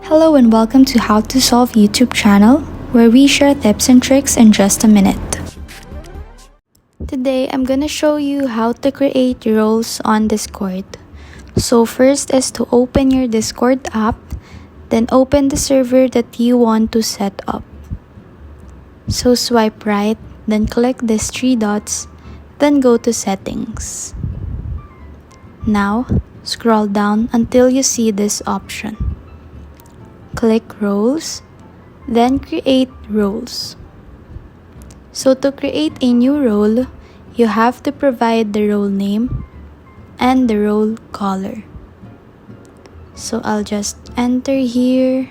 Hello and welcome to How to Solve YouTube channel, where we share tips and tricks in just a minute. Today, I'm gonna show you how to create roles on Discord. So first is to open your Discord app, then open the server that you want to set up. So swipe right, then click these three dots, then go to settings. Now, scroll down until you see this option. Click roles, then create roles. So to create a new role, you have to provide the role name and the role color. So I'll just enter here,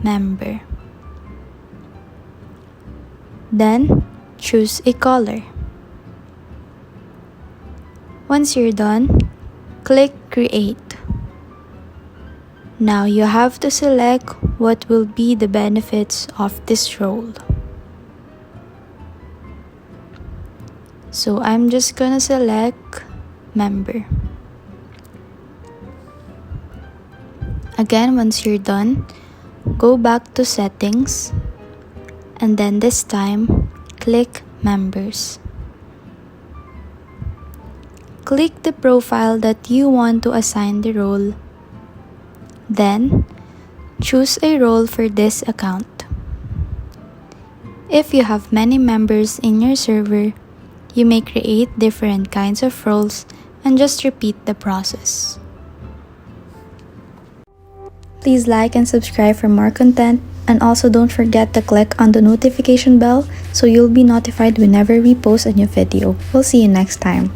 member. Then choose a color. Once you're done, click create. Now you have to select what will be the benefits of this role. So I'm just gonna select member. Again, once you're done, go back to settings and then this time click members. Click the profile that you want to assign the role. Then, choose a role for this account. If you have many members in your server, you may create different kinds of roles and just repeat the process. Please like and subscribe for more content, and also don't forget to click on the notification bell so you'll be notified whenever we post a new video. We'll see you next time.